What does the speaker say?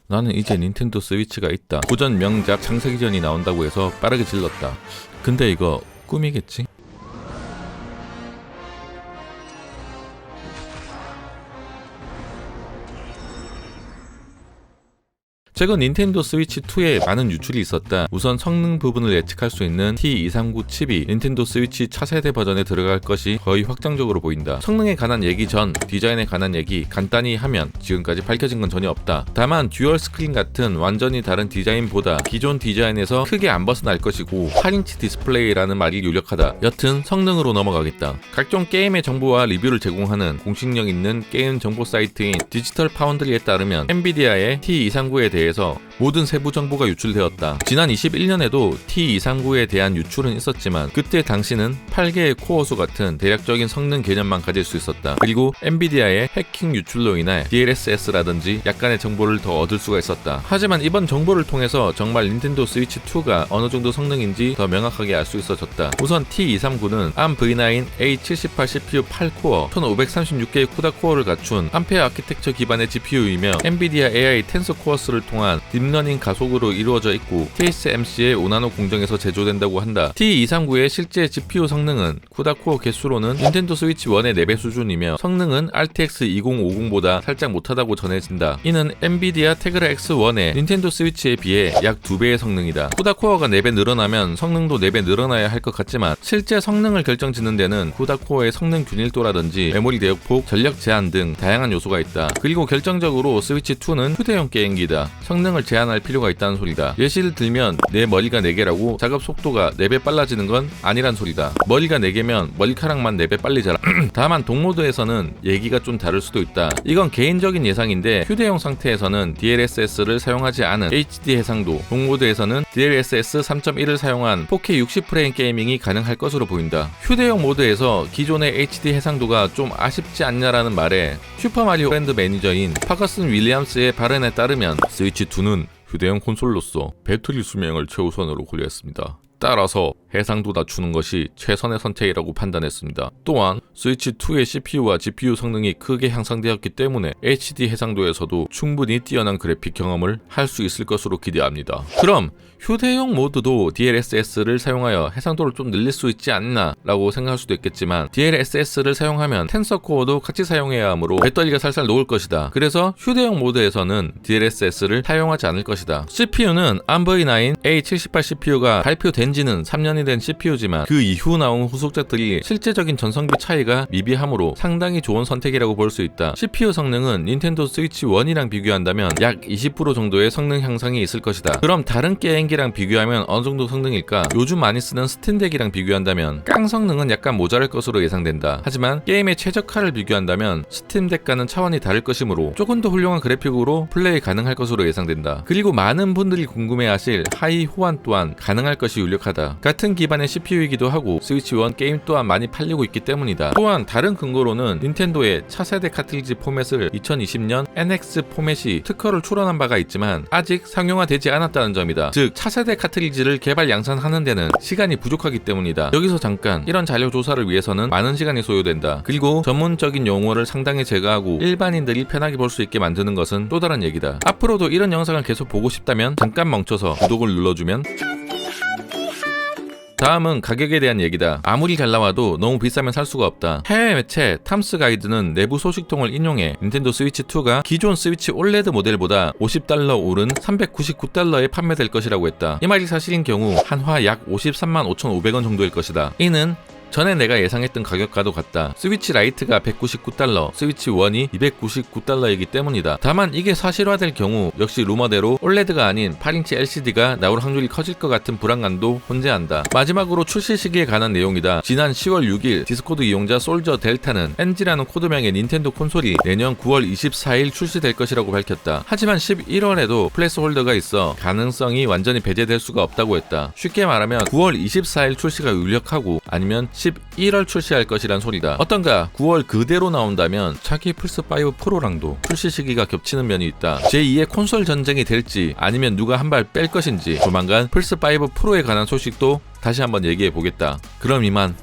나는 이제 닌텐도 스위치가 있다. 고전 명작 창세기전이 나온다고 해서 빠르게 질렀다. 근데 이거 꿈이겠지? 최근 닌텐도 스위치 2에 많은 유출이 있었다. 우선 성능 부분을 예측할 수 있는 T239 칩이 닌텐도 스위치 차세대 버전에 들어갈 것이 거의 확정적으로 보인다. 성능에 관한 얘기 전 디자인에 관한 얘기 간단히 하면 지금까지 밝혀진 건 전혀 없다. 다만 듀얼 스크린 같은 완전히 다른 디자인보다 기존 디자인에서 크게 안 벗어날 것이고 8인치 디스플레이라는 말이 유력하다. 여튼 성능으로 넘어가겠다. 각종 게임의 정보와 리뷰를 제공하는 공식력 있는 게임 정보 사이트인 디지털 파운드리에 따르면 엔비디아의 T239에 대해 모든 세부 정보가 유출되었다. 지난 21년에도 T239에 대한 유출은 있었지만 그때 당시는 8개의 코어 수 같은 대략적인 성능 개념만 가질 수 있었다. 그리고 엔비디아의 해킹 유출로 인해 DLSS라든지 약간의 정보를 더 얻을 수가 있었다. 하지만 이번 정보를 통해서 정말 닌텐도 스위치 2가 어느 정도 성능인지 더 명확하게 알 수 있어졌다. 우선 T239는 ARM V9 A78 CPU 8코어 1536개의 쿠다 코어를 갖춘 암페어 아키텍처 기반의 GPU이며 엔비디아 AI 텐서 코어스를 통한 딥러닝 가속으로 이루어져 있고 TSMC의 오나노 공정에서 제조된다고 한다. T239의 실제 GPU 성능은 쿠다 코어 개수로는 닌텐도 스위치 1의 4배 수준이며 성능은 RTX 2050보다 살짝 못하다고 전해진다. 이는 엔비디아 테그라 X1의 닌텐도 스위치에 비해 약 2배의 성능이다. 쿠다 코어가 4배 늘어나면 성능도 4배 늘어나야 할 것 같지만 실제 성능을 결정짓는 데는 쿠다 코어의 성능 균일도라든지 메모리 대역폭, 전력 제한 등 다양한 요소가 있다. 그리고 결정적으로 스위치 2는 휴대용 게임기다. 성능을 제한할 필요가 있다는 소리다. 예시를 들면 내 머리가 4개라고 작업 속도가 4배 빨라지는 건 아니란 소리다. 머리가 4개면 머리카락만 4배 빨리 자라. 다만 동모드에서는 얘기가 좀 다를 수도 있다. 이건 개인적인 예상인데 휴대용 상태에서는 DLSS를 사용하지 않은 HD 해상도, 동모드에서는 DLSS 3.1을 사용한 4K 60프레임 게이밍이 가능할 것으로 보인다. 휴대용 모드에서 기존의 HD 해상도가 좀 아쉽지 않냐라는 말에 슈퍼마리오 브랜드 매니저인 파커슨 윌리엄스의 발언에 따르면 스위치 2는 휴대용 콘솔로서 배터리 수명을 최우선으로 고려했습니다. 따라서 해상도 낮추는 것이 최선의 선택이라고 판단했습니다. 또한 스위치 2의 CPU와 GPU 성능이 크게 향상되었기 때문에 HD 해상도에서도 충분히 뛰어난 그래픽 경험을 할 수 있을 것으로 기대합니다. 그럼 휴대용 모드도 DLSS를 사용하여 해상도를 좀 늘릴 수 있지 않나 라고 생각할 수도 있겠지만 DLSS를 사용하면 텐서 코어도 같이 사용해야 하므로 배터리가 살살 녹을 것이다. 그래서 휴대용 모드에서는 DLSS를 사용하지 않을 것이다. CPU는 ARM V9 A78 CPU가 발표된 지는 3년이 된 CPU지만 그 이후 나온 후속작들이 실제적인 전성비 차이가 미비하므로 상당히 좋은 선택이라고 볼 수 있다. CPU 성능은 닌텐도 스위치 1이랑 비교한다면 약 20% 정도의 성능 향상이 있을 것이다. 그럼 다른 게임기랑 비교하면 어느 정도 성능일까? 요즘 많이 쓰는 스팀덱이랑 비교한다면 깡 성능은 약간 모자랄 것으로 예상된다. 하지만 게임의 최적화를 비교한다면 스팀덱과는 차원이 다를 것이므로 조금 더 훌륭한 그래픽으로 플레이 가능할 것으로 예상된다. 그리고 많은 분들이 궁금해하실 하이 호환 또한 가능할 것이 유력하다. 같은 기반의 CPU이기도 하고 스위치 1 게임 또한 많이 팔리고 있기 때문이다. 또한 다른 근거로는 닌텐도의 차세대 카트리지 포맷을 2020년 NX 포맷이 특허를 출원한 바가 있지만 아직 상용화되지 않았다는 점이다. 즉 차세대 카트리지를 개발 양산하는 데는 시간이 부족하기 때문이다. 여기서 잠깐 이런 자료 조사를 위해서는 많은 시간이 소요된다. 그리고 전문적인 용어를 상당히 제거하고 일반인들이 편하게 볼 수 있게 만드는 것은 또 다른 얘기다. 앞으로도 이런 영상을 계속 보고 싶다면 잠깐 멈춰서 구독을 눌러주면. 다음은 가격에 대한 얘기다. 아무리 잘 나와도 너무 비싸면 살 수가 없다. 해외 매체 탐스 가이드는 내부 소식통을 인용해 닌텐도 스위치 2가 기존 스위치 올레드 모델보다 $50 오른 $399에 판매될 것이라고 했다. 이 말이 사실인 경우 한화 약 53만 5,500원 정도일 것이다. 이는 전에 내가 예상했던 가격과도 같다. 스위치 라이트가 $199, 스위치 1이 $299이기 때문이다. 다만 이게 사실화될 경우 역시 루머대로 올레드가 아닌 8인치 LCD가 나올 확률이 커질 것 같은 불안감도 혼재한다. 마지막으로 출시 시기에 관한 내용이다. 지난 10월 6일 디스코드 이용자 솔저 델타는 NG라는 코드명의 닌텐도 콘솔이 내년 9월 24일 출시될 것이라고 밝혔다. 하지만 11월에도 플레이스홀더가 있어 가능성이 완전히 배제될 수가 없다고 했다. 쉽게 말하면 9월 24일 출시가 유력하고 아니면 11월 출시할 것이란 소리다. 어떤가? 9월 그대로 나온다면 차기 플스5 프로랑도 출시 시기가 겹치는 면이 있다. 제2의 콘솔 전쟁이 될지 아니면 누가 한 발 뺄 것인지 조만간 플스5 프로에 관한 소식도 다시 한번 얘기해 보겠다. 그럼 이만.